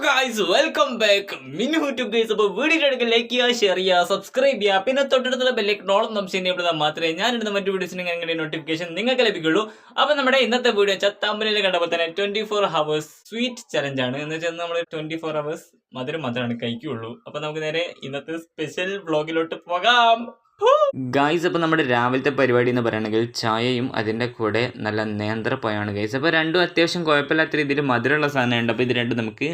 Guys welcome back മിനു to guys. അപ്പോൾ video like ചെയ്യുക, ഷെയർ ചെയ്യുക, സബ്സ്ക്രൈബ് ചെയ്യുക, പിന്നെ തൊട്ടടുത്തുള്ള ബെല്ലൈക്കണോളം സംശയം ചെയ്യപ്പെടുന്ന മാത്രമേ ഞാൻ ഇടുന്ന മറ്റു വീഡിയോസിന് അങ്ങനെ നോട്ടിഫിക്കേഷൻ നിങ്ങൾക്ക് ലഭിക്കുള്ളൂ. അപ്പോൾ നമ്മുടെ ഇന്നത്തെ വീഡിയോ വെച്ചാൽ തമ്പനിൽ കണ്ടപ്പോൾ തന്നെ 24 hours സ്വീറ്റ് ചലഞ്ച് ആണ്. എന്ന് വെച്ചാൽ നമ്മൾ 24 hours മധുരം മാത്രമാണ് കഴിക്കുള്ളൂ. അപ്പോൾ നമുക്ക് നേരെ ഇന്നത്തെ സ്പെഷ്യൽ വ്ളോഗിലോട്ട് പോകാം. ഗൈസ്, അപ്പോൾ നമ്മുടെ രാവിലത്തെ പരിപാടി എന്ന് പറയുകയാണെങ്കിൽ ചായയും അതിൻ്റെ കൂടെ നല്ല നേന്ത്രപ്പഴമാണ് ഗൈസ്. അപ്പോൾ രണ്ടും അത്യാവശ്യം കുഴപ്പമില്ലാത്ത രീതിയിൽ മധുരമുള്ള സാധനമുണ്ട്. അപ്പോൾ ഇത് രണ്ടും നമുക്ക്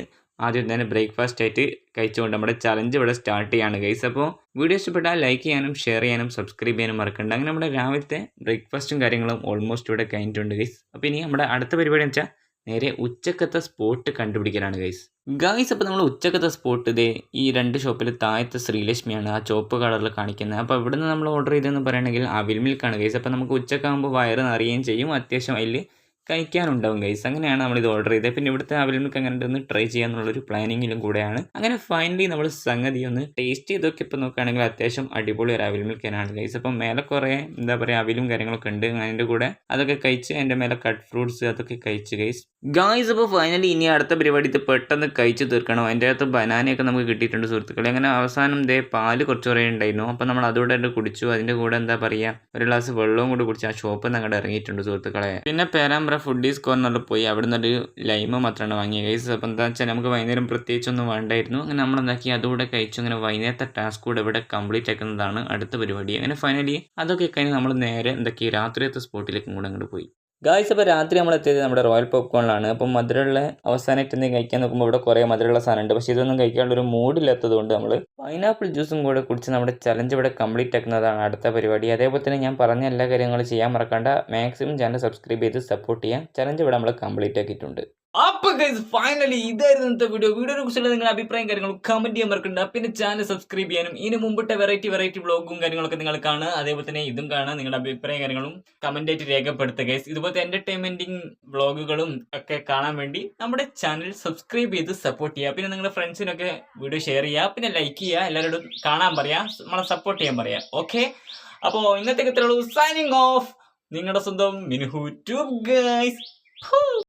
ആദ്യം തന്നെ ബ്രേക്ക്ഫാസ്റ്റ് ആയിട്ട് കഴിച്ചുകൊണ്ട് നമ്മുടെ ചലഞ്ച് ഇവിടെ സ്റ്റാർട്ട് ചെയ്യാണ് ഗൈസ്. അപ്പോൾ വീഡിയോ ഇഷ്ടപ്പെട്ടാൽ ലൈക്ക് ചെയ്യാനും ഷെയർ ചെയ്യാനും സബ്സ്ക്രൈബ് ചെയ്യാനും മറക്കണ്ട. അങ്ങനെ നമ്മുടെ രാവിലത്തെ ബ്രേക്ക്ഫാസ്റ്റും കാര്യങ്ങളും ഓൾമോസ്റ്റ് ഇവിടെ കഴിഞ്ഞിട്ടുണ്ട് ഗൈസ്. അപ്പോൾ ഇനി നമ്മുടെ അടുത്ത പരിപാടി എന്ന് വെച്ചാൽ നേരെ ഉച്ചക്കത്തെ സ്പോട്ട് കണ്ടുപിടിക്കലാണ് ഗൈസ്. അപ്പോൾ നമ്മൾ ഉച്ചക്കത്തെ സ്പോട്ട് ഇതേ ഈ രണ്ട് ഷോപ്പിൽ താഴത്തെ ശ്രീലക്ഷ്മിയാണ് ആ ചുവപ്പ് കളറിൽ കാണിക്കുന്നത്. അപ്പോൾ ഇവിടെ നിന്ന് നമ്മൾ ഓർഡർ ചെയ്തതെന്ന് പറയുകയാണെങ്കിൽ അവിൽ മിൽക്കാണ് ഗൈസ്. അപ്പോൾ നമുക്ക് ഉച്ചക്കാകുമ്പോൾ വയറ് നിറയുകയും ചെയ്യും, അത്യാവശ്യം അതിൽ കഴിക്കാനുണ്ടാവും ഗൈസ്. അങ്ങനെയാണ് നമ്മളിത് ഓർഡർ ചെയ്തത്. പിന്നെ ഇവിടുത്തെ അവിൽ മിൽക്ക് അങ്ങനെ ഒന്ന് ട്രൈ ചെയ്യാന്നുള്ളൊരു പ്ലാനിങ്ങിലും കൂടെയാണ്. അങ്ങനെ ഫൈനലി നമ്മൾ സംഗതി ഒന്ന് ടേസ്റ്റ് ചെയ്തൊക്കെ ഇപ്പോൾ നോക്കുകയാണെങ്കിൽ അത്യാവശ്യം അടിപൊളി ഒരു അവിൽ മിൽക്കാനാണ് ഗൈസ്. അപ്പം മേലെ കുറേ എന്താ പറയുക അവിലും കാര്യങ്ങളൊക്കെ ഉണ്ട്. അതിൻ്റെ കൂടെ അതൊക്കെ കഴിച്ച് അതിൻ്റെ മേലെ കട്ട് ഫ്രൂട്ട്സ് അതൊക്കെ കഴിച്ച് ഗൈസ്. അപ്പോൾ ഫൈനലി ഇനി അടുത്ത പരിപാടി ഇത് പെട്ടെന്ന് കഴിച്ച് തീർക്കണം. അതിൻ്റെ അകത്ത് ബനാനയൊക്കെ നമുക്ക് കിട്ടിയിട്ടുണ്ട് സുഹൃത്തുക്കളെ. അങ്ങനെ അവസാനം പാല് കുറച്ച് കുറേ ഉണ്ടായിരുന്നു. അപ്പോൾ നമ്മൾ അതുകൂടെ കുടിച്ചു. അതിൻ്റെ കൂടെ എന്താ പറയുക ഒരു ഗ്ലാസ് വെള്ളവും കൂടി കുടിച്ച് ആ ഷോപ്പിൽ നിന്ന് അങ്ങോട്ട് ഇറങ്ങിയിട്ടുണ്ട് സുഹൃത്തുക്കളെ. പിന്നെ പേരാമ്പ്ര ഫുഡീസ് കോർണറിൽ പോയി അവിടെ നിന്നൊരു ലൈമ് മാത്രമാണ് വാങ്ങിയത് ഗൈസ്. അപ്പോൾ എന്താ വെച്ചാൽ നമുക്ക് വൈകുന്നേരം പ്രത്യേകിച്ചൊന്നും വേണ്ടായിരുന്നു. അങ്ങനെ നമ്മളെന്താക്കി അതുകൂടെ കഴിച്ചു. അങ്ങനെ വൈകുന്നേരത്തെ ടാസ്ക് കൂടെ ഇവിടെ കംപ്ലീറ്റ് ആക്കുന്നതാണ് അടുത്ത പരിപാടി. അങ്ങനെ ഫൈനലി അതൊക്കെ കഴിഞ്ഞ് നമ്മൾ നേരെ എന്തൊക്കെ രാത്രിയത്തെ സ്പോട്ടിലേക്കും കൂടെ അങ്ങോട്ട് പോയി ഗായ്സ്. അപ്പോൾ രാത്രി നമ്മൾ എത്തിയത് നമ്മുടെ റോയൽ പോപ്കോണിലാണ്. അപ്പം മധുരമുള്ള അവസാനമായിട്ട് എന്തെങ്കിലും കഴിക്കാൻ നോക്കുമ്പോൾ ഇവിടെ കുറേ മധുരമുള്ള സാധനമുണ്ട്. പക്ഷേ ഇതൊന്നും കഴിക്കാനുള്ള ഒരു മൂഡില്ലാത്തത് കൊണ്ട് നമ്മൾ പൈനാപ്പിൾ ജ്യൂസും കൂടെ കുടിച്ച് നമ്മുടെ ചലഞ്ച് ഇവിടെ കംപ്ലീറ്റ് ആക്കുന്നതാണ് അടുത്ത പരിപാടി. അതേപോലെ തന്നെ ഞാൻ പറഞ്ഞ എല്ലാ കാര്യങ്ങളും ചെയ്യാൻ മറക്കണ്ട. മാക്സിമം ചാനൽ സബ്സ്ക്രൈബ് ചെയ്ത് സപ്പോർട്ട് ചെയ്യാം. ചലഞ്ച് ഇവിടെ നമ്മൾ കംപ്ലീറ്റ് ആക്കിയിട്ടുണ്ട്. അപ്പോൾ ഗൈസ് ഫൈനലി ഇതായിരുന്നു ഇന്നത്തെ വീഡിയോയെ കുറിച്ചുള്ള നിങ്ങളുടെ അഭിപ്രായം കാര്യങ്ങളും കമന്റ് ചെയ്യാൻ മറക്കണ്ട. പിന്നെ ചാനൽ സബ്സ്ക്രൈബ് ചെയ്യാനും ഇതിന് മുമ്പിട്ട് വെറൈറ്റി വ്ളോഗും കാര്യങ്ങളൊക്കെ നിങ്ങൾ കാണുക. അതേപോലെ തന്നെ ഇതും കാണുക. നിങ്ങളുടെ അഭിപ്രായം കാര്യങ്ങളും കമന്റ് ആയിട്ട് രേഖപ്പെടുത്തുക ഗൈസ്. ഇതുപോലത്തെ എന്റർടൈൻമെന്റിങ് വ്ളോഗുകളും ഒക്കെ കാണാൻ വേണ്ടി നമ്മുടെ ചാനൽ സബ്സ്ക്രൈബ് ചെയ്ത് സപ്പോർട്ട് ചെയ്യുക. പിന്നെ നിങ്ങളുടെ ഫ്രണ്ട്സിനൊക്കെ വീഡിയോ ഷെയർ ചെയ്യുക. പിന്നെ ലൈക്ക് ചെയ്യുക. എല്ലാവരോടും കാണാൻ പറയാം, നമ്മളെ സപ്പോർട്ട് ചെയ്യാൻ പറയാം. ഓക്കെ, അപ്പോൾ ഇന്നത്തെ ഇത്രയുള്ളൂ. സൈനിങ് ഓഫ്, നിങ്ങളുടെ സ്വന്തം മിനുഹു ട്യൂബ് ഗൈസ്.